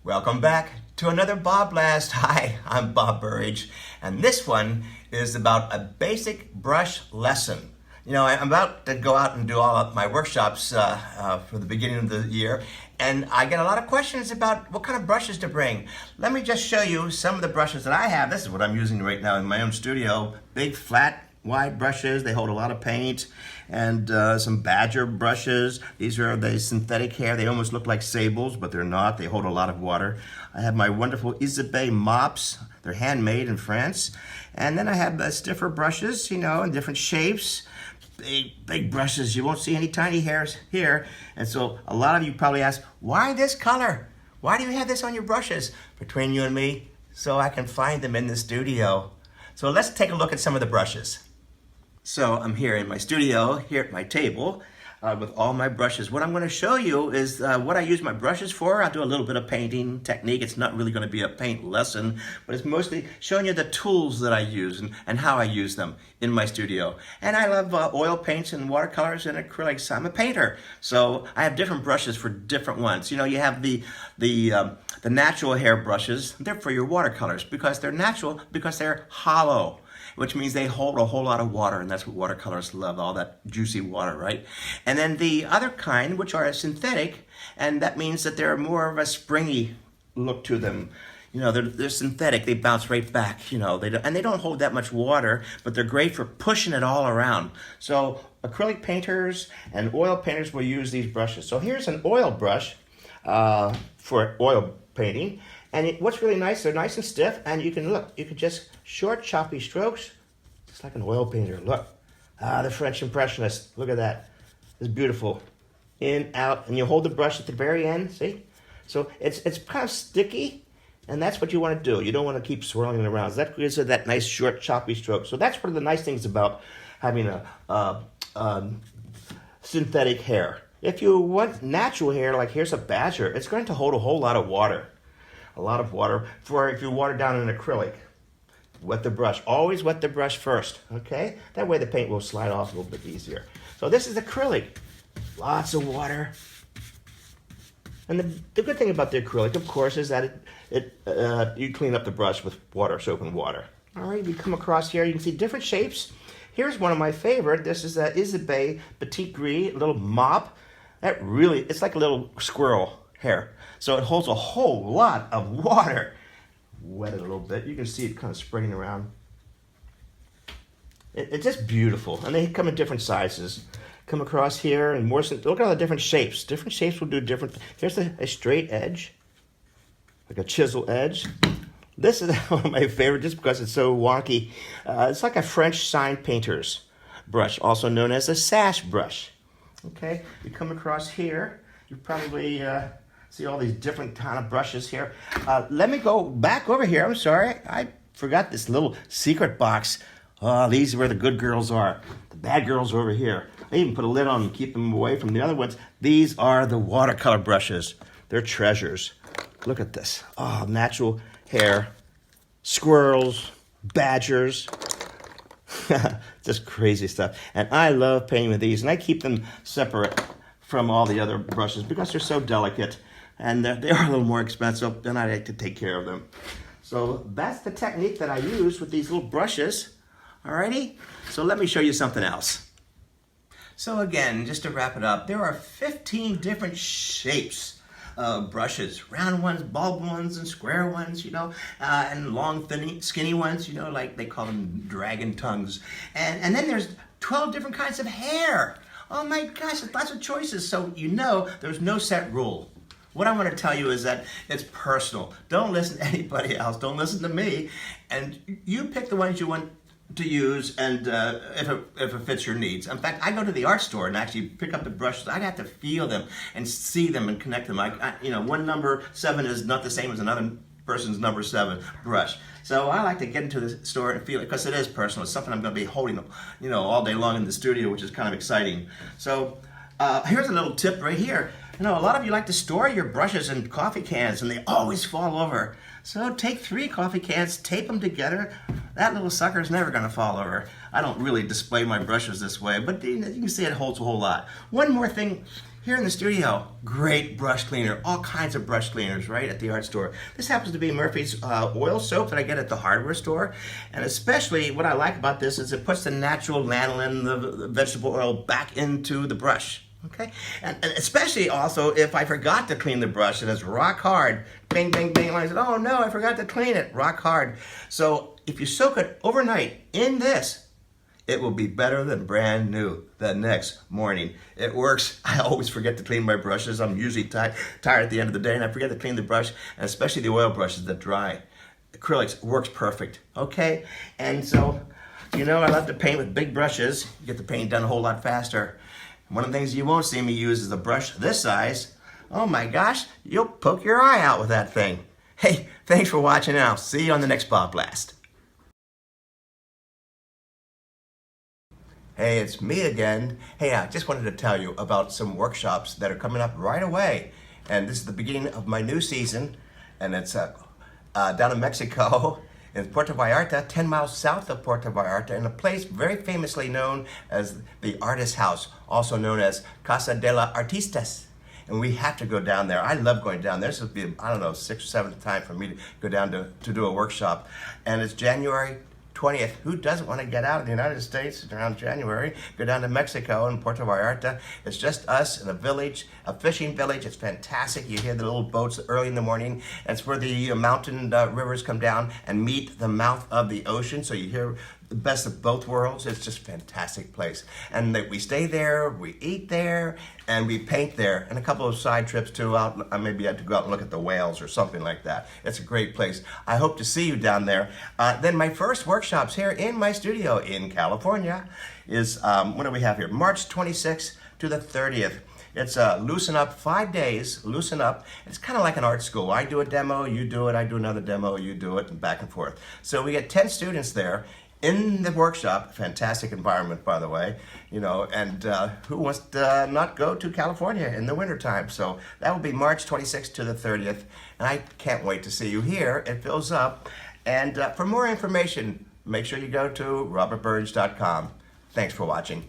Welcome back to another BobBlast. Hi, I'm Bob Burridge, and this one is about a basic brush lesson. You know, I'm about to go out and do all of my workshops for the beginning of the year, and I get a lot of questions about what kind of brushes to bring. Let me just show you some of the brushes that I have. This is what I'm using right now in my own studio. Big, flat, wide brushes. They hold a lot of paint. And some badger brushes. These are the synthetic hair. They almost look like sables, but they're not. They hold a lot of water. I have my wonderful Isabey mops. They're handmade in France. And then I have the stiffer brushes, you know, in different shapes. Big brushes. You won't see any tiny hairs here. And so a lot of you probably ask, why this color? Why do you have this on your brushes? Between you and me, so I can find them in the studio. So let's take a look at some of the brushes. So I'm here in my studio, here at my table, with all my brushes. What I'm going to show you is what I use my brushes for. I'll do a little bit of painting technique. It's not really going to be a paint lesson, but it's mostly showing you the tools that I use and how I use them in my studio. And I love oil paints and watercolors and acrylics. I'm a painter, so I have different brushes for different ones. You know, you have the natural hair brushes. They're for your watercolors because they're natural, because they're hollow, which means they hold a whole lot of water, and that's what watercolors love, all that juicy water, right? And then the other kind, which are synthetic, and that means that they're more of a springy look to them. You know, they're synthetic, they bounce right back, you know, and they don't hold that much water, but they're great for pushing it all around. So acrylic painters and oil painters will use these brushes. So here's an oil brush for oil painting. And what's really nice, they're nice and stiff, and you can just short, choppy strokes, just like an oil painter. Look, the French Impressionists, look at that. It's beautiful. In, out, and you hold the brush at the very end, see? So it's kind of sticky, and that's what you want to do. You don't want to keep swirling it around. That gives it that nice, short, choppy stroke. So that's one of the nice things about having a synthetic hair. If you want natural hair, like here's a badger, it's going to hold a whole lot of water. A lot of water for if you water down an acrylic. Wet the brush. Always wet the brush first, okay? That way the paint will slide off a little bit easier. So this is acrylic. Lots of water. And the good thing about the acrylic, of course, is that you clean up the brush with water, soap and water. All right, you come across here, you can see different shapes. Here's one of my favorite. This is the Isabey Petite Gris, little mop. That really, it's like a little squirrel hair. So it holds a whole lot of water. Wet it a little bit. You can see it kind of spraying around. It's just beautiful. And they come in different sizes. Come across here and more. Look at all the different shapes. Different shapes will do different. Here's a straight edge, like a chisel edge. This is one of my favorite just because it's so wonky. It's like a French sign painter's brush, also known as a sash brush. Okay, you come across here. You probably see all these different kind of brushes here. Let me go back over here. I'm sorry. I forgot this little secret box. Oh, these are where the good girls are. The bad girls are over here. I even put a lid on them to keep them away from the other ones. These are the watercolor brushes. They're treasures. Look at this. Oh, natural hair. Squirrels. Badgers. Just crazy stuff. And I love painting with these. And I keep them separate from all the other brushes because they're so delicate. And they are a little more expensive, and I like to take care of them. So that's the technique that I use with these little brushes. Alrighty? So let me show you something else. So again, just to wrap it up, there are 15 different shapes of brushes. Round ones, bulb ones, and square ones, you know, and long, thin, skinny ones, you know, like they call them dragon tongues. And then there's 12 different kinds of hair. Oh my gosh, there's lots of choices. So you know there's no set rule. What I want to tell you is that it's personal. Don't listen to anybody else. Don't listen to me. And you pick the ones you want to use, and if it fits your needs. In fact, I go to the art store and actually pick up the brushes. I have to feel them and see them and connect them. You know, one number 7 is not the same as another person's number 7 brush. So I like to get into the store and feel it because it is personal. It's something I'm going to be holding, you know, all day long in the studio, which is kind of exciting. So here's a little tip right here. You know, a lot of you like to store your brushes in coffee cans, and they always fall over. So take 3 coffee cans, tape them together. That little sucker's never going to fall over. I don't really display my brushes this way, but you can see it holds a whole lot. One more thing, Here in the studio, great brush cleaner, all kinds of brush cleaners, right, at the art store. This happens to be Murphy's oil soap that I get at the hardware store. And especially what I like about this is it puts the natural lanolin, the vegetable oil, back into the brush. Okay, and especially also if I forgot to clean the brush and it's rock hard, bing, bing, bing, and I said, oh no, I forgot to clean it, rock hard. So if you soak it overnight in this, it will be better than brand new the next morning. It works. I always forget to clean my brushes. I'm usually tired at the end of the day and I forget to clean the brush, and especially the oil brushes that dry. Acrylics works perfect, okay? And so, you know, I love to paint with big brushes. You get the paint done a whole lot faster. One of the things you won't see me use is a brush this size. Oh my gosh, you'll poke your eye out with that thing. Hey, thanks for watching and I'll see you on the next BobBlast. Hey, it's me again. Hey, I just wanted to tell you about some workshops that are coming up right away. And this is the beginning of my new season, and it's down in Mexico, in Puerto Vallarta, 10 miles south of Puerto Vallarta, in a place very famously known as the Artist House, also known as Casa de los Artistas. And we have to go down there. I love going down there. This will be, I don't know, 6th or 7th time for me to go down to do a workshop. And it's January 20th. Who doesn't want to get out of the United States around January, go down to Mexico and Puerto Vallarta? It's just us in a village, a fishing village. It's fantastic. You hear the little boats early in the morning. It's where the mountain rivers come down and meet the mouth of the ocean. So you hear the best of both worlds. It's just a fantastic place. And we stay there, we eat there, and we paint there. And a couple of side trips too. Maybe I had to go out and look at the whales or something like that. It's a great place. I hope to see you down there. Then my first workshops here in my studio in California is, what do we have here? March 26th to the 30th. It's Loosen Up, 5 days, Loosen Up. It's kind of like an art school. I do a demo, you do it, I do another demo, you do it, and back and forth. So we get 10 students there in the workshop. Fantastic environment, by the way, you know, and who wants to not go to California in the wintertime? So that will be March 26th to the 30th, and I can't wait to see you here. It fills up, and for more information, make sure you go to robertburridge.com. Thanks for watching.